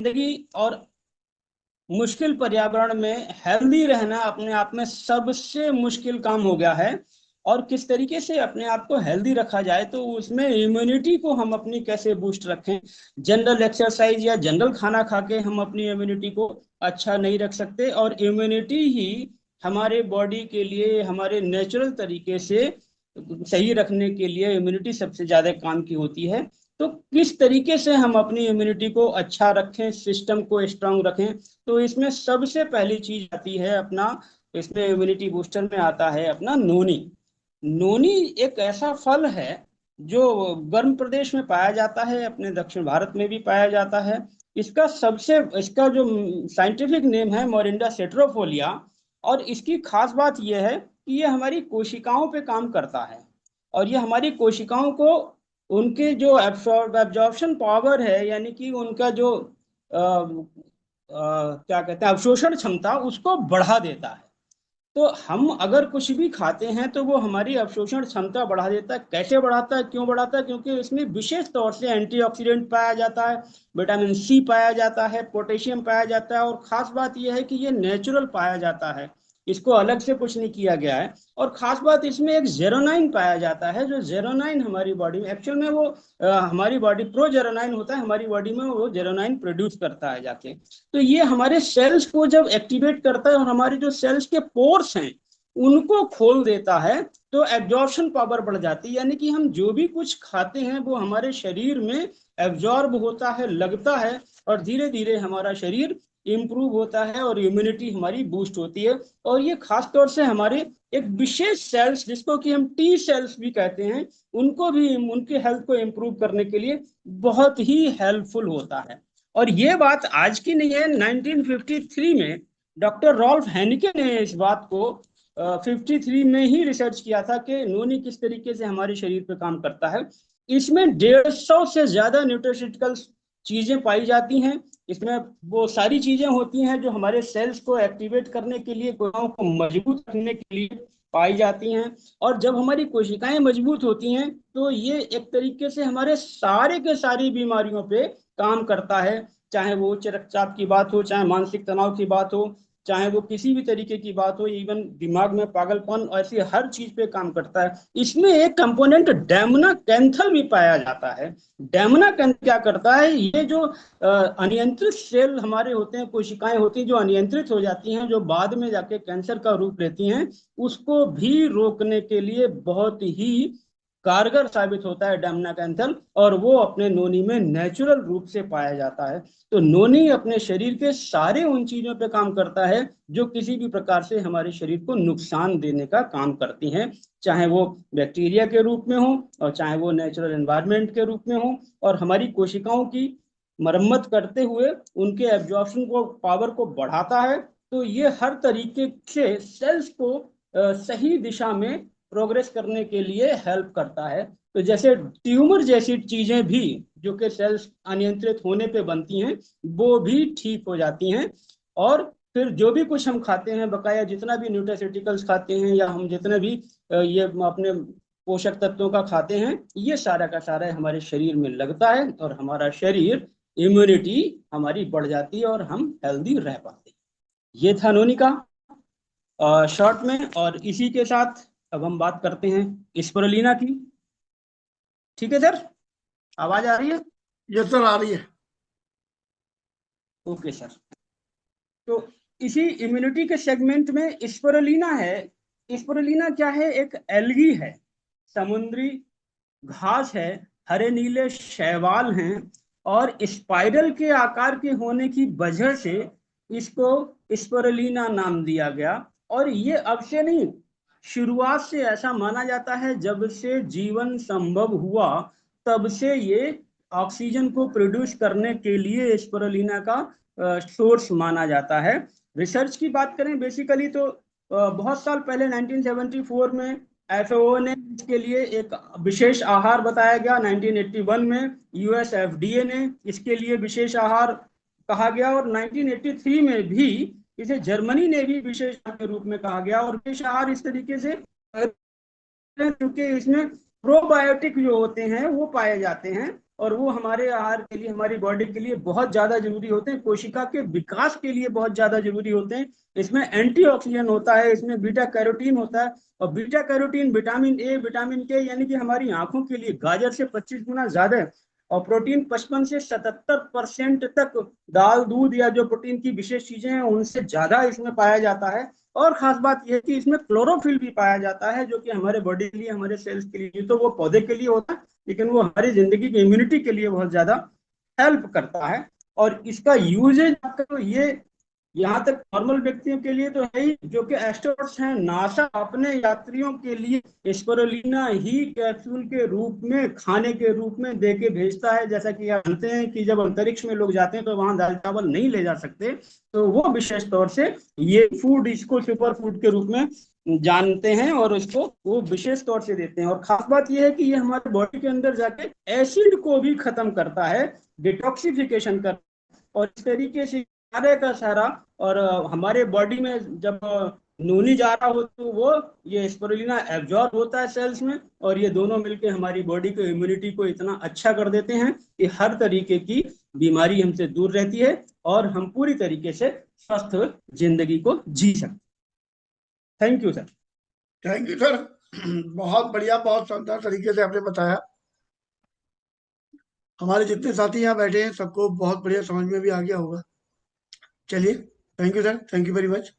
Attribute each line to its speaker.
Speaker 1: जिंदगी और मुश्किल पर्यावरण में हेल्दी रहना अपने आप में सबसे मुश्किल काम हो गया है। और किस तरीके से अपने आप को हेल्दी रखा जाए, तो उसमें इम्यूनिटी को हम अपनी कैसे बूस्ट रखें। जनरल एक्सरसाइज या जनरल खाना खा के हम अपनी इम्यूनिटी को अच्छा नहीं रख सकते, और इम्यूनिटी ही हमारे बॉडी के लिए हमारे नेचुरल तरीके से सही रखने के लिए इम्यूनिटी सबसे ज्यादा काम की होती है। तो किस तरीके से हम अपनी इम्यूनिटी को अच्छा रखें, सिस्टम को स्ट्रांग रखें, तो इसमें सबसे पहली चीज आती है अपना, इसमें इम्यूनिटी बूस्टर में आता है अपना नोनी। नोनी एक ऐसा फल है जो गर्म प्रदेश में पाया जाता है, अपने दक्षिण भारत में भी पाया जाता है। इसका जो साइंटिफिक नेम है मोरिंडा सेट्रोफोलिया। और इसकी खास बात यह है कि ये हमारी कोशिकाओं पे काम करता है, और ये हमारी कोशिकाओं को उनके जो एब्जॉर्प्शन पावर है, यानी कि उनका जो क्या कहते हैं अवशोषण क्षमता, उसको बढ़ा देता है। तो हम अगर कुछ भी खाते हैं तो वो हमारी अवशोषण क्षमता बढ़ा देता है। कैसे बढ़ाता है, क्यों बढ़ाता है? क्योंकि इसमें विशेष तौर से एंटीऑक्सीडेंट पाया जाता है, विटामिन सी पाया जाता है, पोटेशियम पाया जाता है, और खास बात यह है कि ये नेचुरल पाया जाता है, इसको अलग से कुछ नहीं किया गया है। और खास बात इसमें एक जेरोनाइन पाया जाता है, जो जेरोनाइन हमारी बॉडी में एक्चुअल में वो हमारी बॉडी प्रोजेरोनाइन होता है, हमारी बॉडी में वो जेरोनाइन प्रोड्यूस करता है जाके। तो ये हमारे सेल्स को जब एक्टिवेट करता है और हमारे जो सेल्स के पोर्स हैं उनको खोल देता है, तो एब्जॉर्प्शन पावर बढ़ जाती है, यानी कि हम जो भी कुछ खाते हैं वो हमारे शरीर में एब्जॉर्ब होता है, लगता है, और धीरे धीरे हमारा शरीर इम्प्रूव होता है और इम्यूनिटी हमारी बूस्ट होती है। और ये खास तौर से हमारे एक विशेष सेल्स, जिसको कि हम टी सेल्स भी कहते हैं, उनको भी, उनके हेल्थ को इम्प्रूव करने के लिए बहुत ही हेल्पफुल होता है। और ये बात आज की नहीं है, 1953 में डॉक्टर रॉल्फ हेनिके ने इस बात को 53 में ही रिसर्च किया था कि नोनी किस तरीके से हमारे शरीर पे काम करता है। इसमें 150 से ज्यादा न्यूट्रास्यूटिकल चीजें पाई जाती हैं। इसमें वो सारी चीजें होती हैं जो हमारे सेल्स को एक्टिवेट करने के लिए, कोशिकाओं को मजबूत रखने के लिए पाई जाती हैं। और जब हमारी कोशिकाएं मजबूत होती हैं तो ये एक तरीके से हमारे सारे के सारी बीमारियों पे काम करता है। चाहे वो उच्च रक्तचाप की बात हो, चाहे मानसिक तनाव की बात हो, चाहे वो किसी भी तरीके की बात हो, इवन दिमाग में पागलपन, ऐसी हर चीज पे काम करता है। इसमें एक कंपोनेंट डेमना कैंथल भी पाया जाता है। डेमना कैंथल क्या करता है? ये जो अनियंत्रित सेल हमारे होते हैं, कोशिकाएं होती हैं जो अनियंत्रित हो जाती हैं, जो बाद में जाके कैंसर का रूप लेती हैं, उसको भी रोकने के लिए बहुत ही कारगर साबित होता है डेमना कैंथल। और वो अपने नोनी में नेचुरल रूप से पाया जाता है। तो नोनी अपने शरीर के सारे उन चीजों पे काम करता है जो किसी भी प्रकार से हमारे शरीर को नुकसान देने का काम करती हैं, चाहे वो बैक्टीरिया के रूप में हो और चाहे वो नेचुरल एनवायरनमेंट के रूप में हो। और हमारी कोशिकाओं की मरम्मत करते हुए उनके एब्जॉर्प्शन को, पावर को बढ़ाता है। तो ये हर तरीके से सेल्स को सही दिशा में प्रोग्रेस करने के लिए हेल्प करता है। तो जैसे ट्यूमर जैसी चीजें भी जो कि सेल्स अनियंत्रित होने पे बनती हैं, वो भी ठीक हो जाती हैं। और फिर जो भी कुछ हम खाते हैं, बकाया जितना भी न्यूट्रास्यूटिकल्स खाते हैं, या हम जितने भी ये अपने पोषक तत्वों का खाते हैं, ये सारा का सारा हमारे शरीर में लगता है, और हमारा शरीर, इम्यूनिटी हमारी बढ़ जाती है और हम हेल्दी रह पाते हैं। ये था नोनी का शॉर्ट में। और इसी के साथ अब हम बात करते हैं स्पिरुलिना की। ठीक है सर, आवाज आ रही है?
Speaker 2: ये सर आ रही है।
Speaker 1: Okay sir. तो इसी इम्यूनिटी के सेगमेंट में स्पिरुलिना है। स्पिरुलिना क्या है? एक एल्गी है, समुद्री घास है, हरे नीले शैवाल हैं, और स्पाइरल के आकार के होने की वजह से इसको स्पिरुलिना नाम दिया गया। और ये अब से नहीं, शुरुआत से ऐसा माना जाता है, जब से जीवन संभव हुआ तब से ये ऑक्सीजन को प्रोड्यूस करने के लिए स्पिरुलिना का सोर्स माना जाता है। रिसर्च की बात करें बेसिकली तो बहुत साल पहले 1974 में एफएओ ने इसके लिए एक विशेष आहार बताया गया। 1981 में यूएस एफडीए ने इसके लिए विशेष आहार कहा गया, और 1983 में भी इसे जर्मनी ने भी विशेष आहार के रूप में कहा गया। और विशेष आहार इस तरीके से क्योंकि इसमें प्रोबायोटिक जो होते हैं वो पाए जाते हैं, और वो हमारे आहार के लिए, हमारी बॉडी के लिए बहुत ज्यादा जरूरी होते हैं, कोशिका के विकास के लिए बहुत ज्यादा जरूरी होते हैं। इसमें एंटीऑक्सीडेंट होता है, इसमें बीटा कैरोटीन होता है, और beta carotene vitamin A, vitamin के, यानी कि हमारी आंखों के लिए गाजर से 25 गुना ज्यादा है। और प्रोटीन 55 से 77% तक दाल, दूध या जो प्रोटीन की विशेष चीजें हैं उनसे ज्यादा इसमें पाया जाता है। और खास बात यह है कि इसमें क्लोरोफिल भी पाया जाता है, जो कि हमारे बॉडी के लिए, हमारे सेल्स के लिए, तो वो पौधे के लिए होता है, लेकिन वो हमारी जिंदगी की इम्यूनिटी के लिए बहुत ज्यादा हेल्प करता है। और इसका यूजेज आपका ये यहाँ तक नॉर्मल व्यक्तियों के लिए तो है ही, जो कि एस्ट्रोनॉट्स हैं, नासा अपने यात्रियों के लिए स्पिरुलिना ही कैप्सूल के रूप में, खाने के रूप में दे के भेजता है। जैसा कि आप जानते हैं कि जब अंतरिक्ष में लोग जाते हैं तो वहां दाल चावल नहीं ले जा सकते, तो वो विशेष तौर से ये फूड, इसको सुपर फूड के रूप में जानते हैं और उसको वो विशेष तौर से देते हैं। और खास बात यह है कि ये हमारे बॉडी के अंदर जाके एसिड को भी खत्म करता है, डिटॉक्सिफिकेशन करता है। और इस तरीके से सारे का सारा, और हमारे बॉडी में जब नूनी जा रहा हो तो वो ये स्पिरुलिना एब्जॉर्ब होता है सेल्स में, और ये दोनों मिलके हमारी बॉडी को, इम्यूनिटी को इतना अच्छा कर देते हैं कि हर तरीके की बीमारी हमसे दूर रहती है और हम पूरी तरीके से स्वस्थ जिंदगी को जी सकते। Thank you sir.
Speaker 2: Thank you sir, बहुत बढ़िया, बहुत शानदार तरीके से आपने बताया। हमारे जितने साथी यहाँ बैठे हैं सबको बहुत बढ़िया समझ में भी आ गया होगा। चलिए, thank you sir, thank you very much.